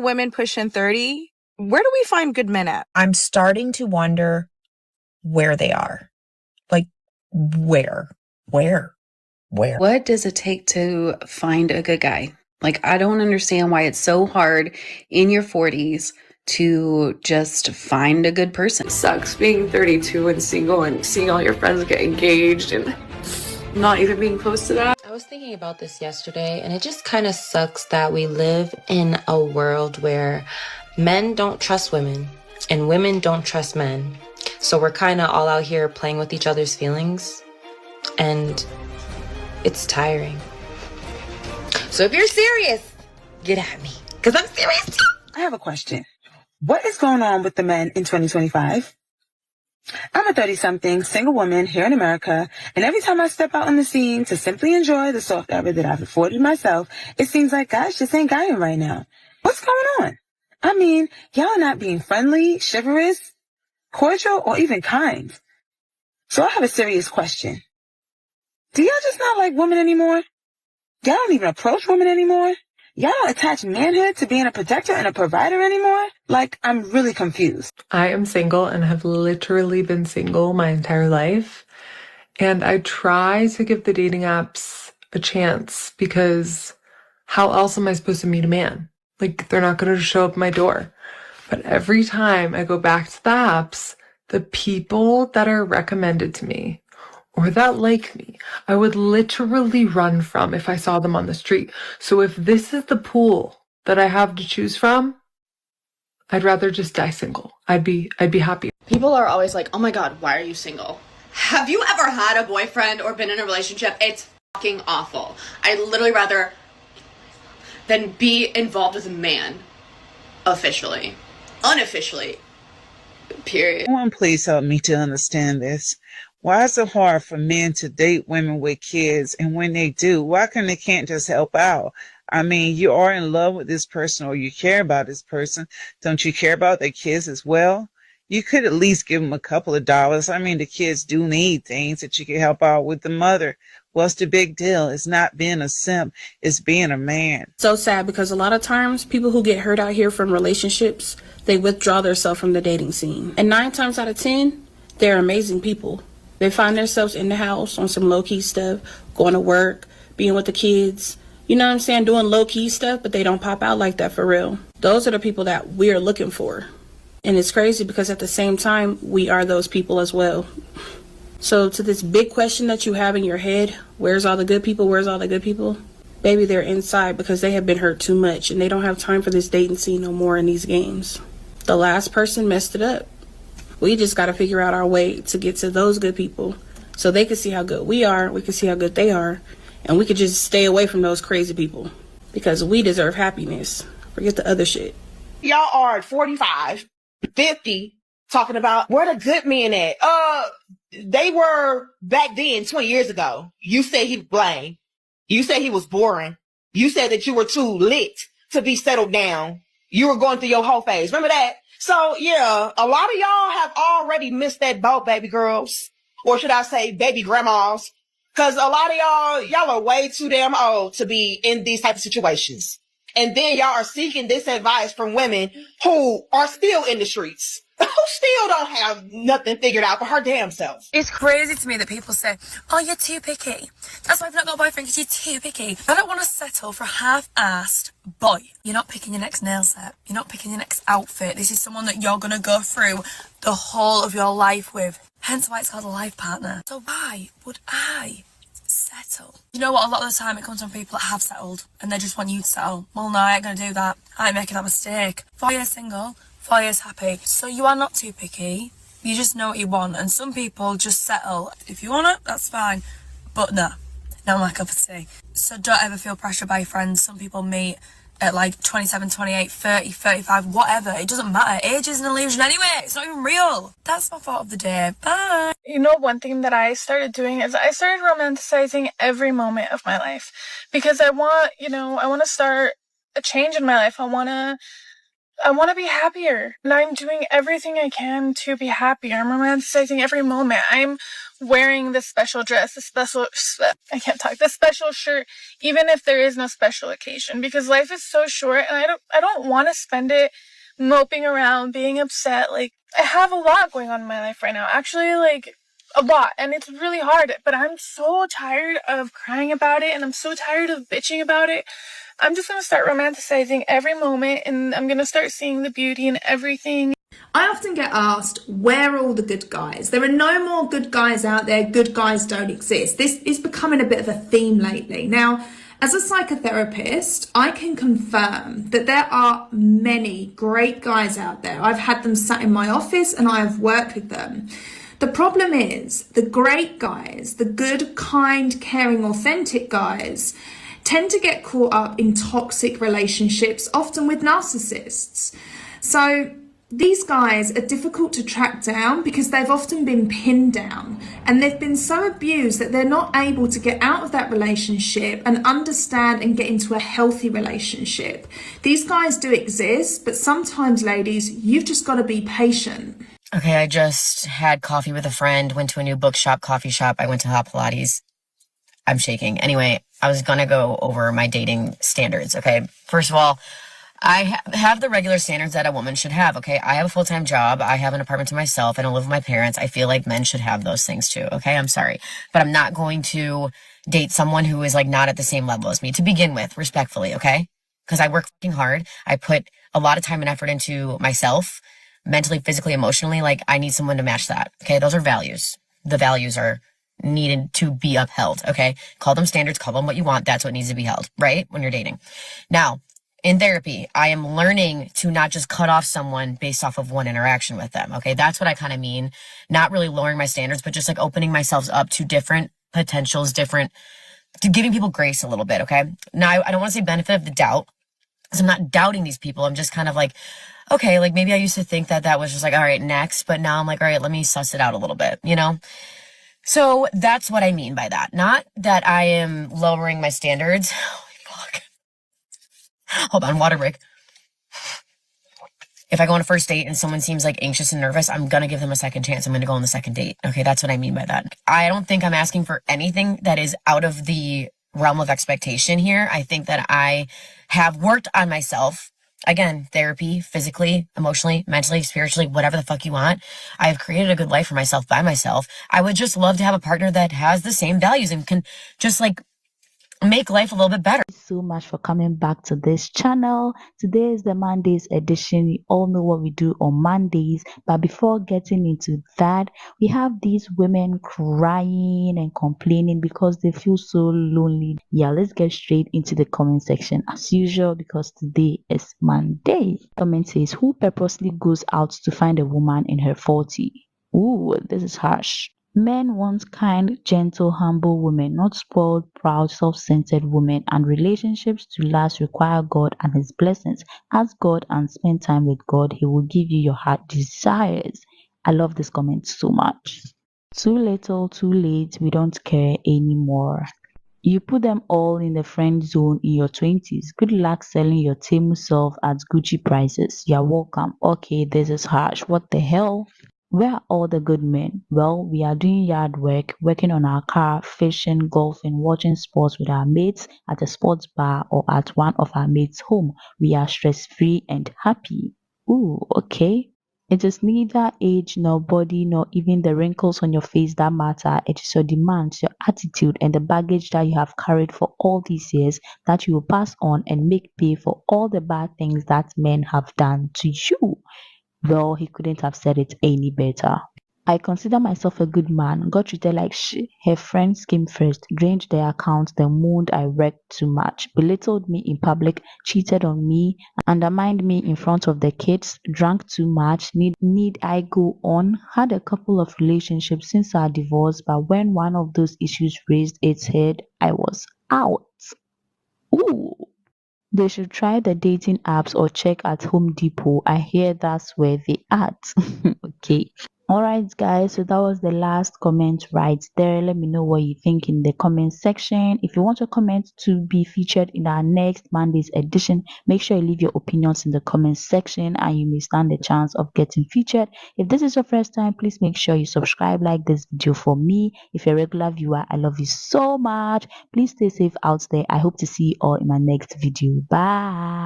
Women pushing 30, where do we find good men at? I'm starting to wonder where they are. Like, where? What does it take to find a good guy? Like, I don't understand why it's so hard in your 40s to just find a good person. It sucks being 32 and single and seeing all your friends get engaged and not even being close to that. I was thinking about this yesterday, and it just kind of sucks that we live in a world where men don't trust women and women don't trust men. So we're kind of all out here playing with each other's feelings, and it's tiring. So if you're serious, get at me, because I'm serious too. I have a question. What is going on with the men in 2025? I'm a 30-something single woman here in America, and every time I step out on the scene to simply enjoy the soft air that I've afforded myself, it seems like guys just ain't guying right now. What's going on? I mean, y'all are not being friendly, chivalrous, cordial, or even kind. So I have a serious question. Do y'all just not like women anymore? Y'all don't even approach women anymore? Y'all don't attach manhood to being a protector and a provider anymore? Like, I'm really confused. I am single and have literally been single my entire life. And I try to give the dating apps a chance because how else am I supposed to meet a man? Like, they're not going to show up at my door. But every time I go back to the apps, the people that are recommended to me or that like me, I would literally run from if I saw them on the street. So if this is the pool that I have to choose from, I'd rather just die single. I'd be happy. People are always like, oh my God, why are you single? Have you ever had a boyfriend or been in a relationship? It's fucking awful. I'd literally rather than be involved with a man officially. Unofficially. Period. Someone please help me to understand this. Why is it hard for men to date women with kids? And when they do, why can't just help out? I mean, you are in love with this person or you care about this person. Don't you care about their kids as well? You could at least give them a couple of dollars. I mean, the kids do need things that you can help out with the mother. What's the big deal? It's not being a simp. It's being a man. So sad because a lot of times people who get hurt out here from relationships, they withdraw themselves from the dating scene. And 9 times out of 10, they're amazing people. They find themselves in the house on some low-key stuff, going to work, being with the kids. You know what I'm saying? Doing low-key stuff, but they don't pop out like that for real. Those are the people that we're looking for. And it's crazy because at the same time, we are those people as well. So to this big question that you have in your head, where's all the good people? Where's all the good people? Baby, they're inside because they have been hurt too much and they don't have time for this dating scene no more in these games. The last person messed it up. We just got to figure out our way to get to those good people so they can see how good we are, we can see how good they are, and we could just stay away from those crazy people because we deserve happiness. Forget the other shit. Y'all are 45, 50, talking about where the good men at. They were back then 20 years ago. You said he was lame. You said he was boring. You said that you were too lit to be settled down. You were going through your whole phase. Remember that? So yeah, a lot of y'all have already missed that boat, baby girls. Or should I say baby grandmas? Cause a lot of y'all are way too damn old to be in these type of situations. And then y'all are seeking this advice from women who are still in the streets, who still don't have nothing figured out for her damn self. It's crazy to me that people say, oh, you're too picky. That's why I've not got a boyfriend, because you're too picky. I don't want to settle for a half-assed boy. You're not picking your next nail set. You're not picking your next outfit. This is someone that you're going to go through the whole of your life with. Hence why it's called a life partner. So why would I settle? You know what, a lot of the time it comes from people that have settled and they just want you to settle. Well, no, I ain't gonna do that. I ain't making that mistake. 4 years single, 4 years happy. So you are not too picky. You just know what you want. And some people just settle. If you want it, that's fine. But no, not my cup of tea. So don't ever feel pressured by your friends. Some people meet at like 27, 28, 30, 35, whatever. It doesn't matter. Age is an illusion anyway. It's not even real. That's my thought of the day. Bye. You know, one thing that I started doing is I started romanticizing every moment of my life because I want to start a change in my life. I want to I want to be happier, and I'm doing everything I can to be happy. I'm romanticizing every moment. I'm wearing this special dress, this special shirt, even if there is no special occasion, because life is so short, and I don't want to spend it moping around, being upset. Like, I have a lot going on in my life right now. Actually, like, a lot, and it's really hard, but I'm so tired of crying about it, and I'm so tired of bitching about it. I'm just gonna start romanticizing every moment, and I'm gonna start seeing the beauty in everything. I often get asked, where are all the good guys? There are no more good guys out there. Good guys don't exist. This is becoming a bit of a theme lately. Now, as a psychotherapist, I can confirm that there are many great guys out there. I've had them sat in my office and I have worked with them. The problem is the great guys, the good, kind, caring, authentic guys, tend to get caught up in toxic relationships, often with narcissists. So these guys are difficult to track down because they've often been pinned down and they've been so abused that they're not able to get out of that relationship and understand and get into a healthy relationship. These guys do exist, but sometimes, ladies, you've just got to be patient. Okay, I just had coffee with a friend, went to a new bookshop, coffee shop. I went to Hot Pilates. I'm shaking. Anyway, I was going to go over my dating standards, okay? First of all, I have the regular standards that a woman should have, okay? I have a full-time job. I have an apartment to myself. I don't live with my parents. I feel like men should have those things too, okay? I'm sorry. But I'm not going to date someone who is like not at the same level as me to begin with, respectfully, okay? Because I work fucking hard. I put a lot of time and effort into myself, mentally, physically, emotionally. Like, I need someone to match that, okay? Those are values. The values are needed to be upheld, okay? Call them standards, call them what you want. That's what needs to be held, right? When you're dating. Now, in therapy, I am learning to not just cut off someone based off of one interaction with them, okay? That's what I kind of mean. Not really lowering my standards, but just like opening myself up to different potentials, to giving people grace a little bit, okay? Now, I don't want to say benefit of the doubt, because I'm not doubting these people. I'm just kind of like, okay, like maybe I used to think that was just like, all right, next. But now I'm like, all right, let me suss it out a little bit, you know? So that's what I mean by that. Not that I am lowering my standards. Holy fuck. Hold on, water break. If I go on a first date and someone seems like anxious and nervous, I'm going to give them a second chance. I'm going to go on the second date. Okay, that's what I mean by that. I don't think I'm asking for anything that is out of the realm of expectation here. I think that I have worked on myself. Again, therapy, physically, emotionally, mentally, spiritually, whatever the fuck you want. I have created a good life for myself by myself. I would just love to have a partner that has the same values and can just like make life a little bit better. Thank you so much for coming back to this channel. Today is the Mondays edition. You all know what we do on Mondays, but before getting into that, we have these women crying and complaining because they feel so lonely. Yeah, let's get straight into the comment section as usual, because today is Monday. Comment says, who purposely goes out to find a woman in her 40s? Ooh, this is harsh. Men want kind, gentle, humble women, not spoiled, proud, self-centered women. And relationships to last require God and His blessings. Ask God and spend time with God. He will give you your heart desires. I love this comment so much. Too little, too late. We don't care anymore. You put them all in the friend zone in your 20s. Good luck selling your Temu self at Gucci prices. You're welcome. Okay, this is harsh. What the hell? Where are all the good men? Well, we are doing yard work, working on our car, fishing, golfing, watching sports with our mates at a sports bar or at one of our mates' home. We are stress-free and happy. Ooh, okay. It is neither age nor body nor even the wrinkles on your face that matter. It is your demands, your attitude, and the baggage that you have carried for all these years that you will pass on and make pay for all the bad things that men have done to you. Well, he couldn't have said it any better. I consider myself a good man, got treated like shit. Her friends came first, drained their account, then moaned I worked too much, belittled me in public, cheated on me, undermined me in front of the kids, drank too much. Need I go on? Had a couple of relationships since our divorce, but when one of those issues raised its head, I was out. Ooh. They should try the dating apps or check at Home Depot. I hear that's where they at. Okay. Alright guys, so that was the last comment right there. Let me know what you think in the comment section. If you want your comment to be featured in our next Monday's edition, make sure you leave your opinions in the comment section and you may stand the chance of getting featured. If this is your first time, please make sure you subscribe, like this video for me. If you're a regular viewer, I love you so much. Please stay safe out there. I hope to see you all in my next video. Bye.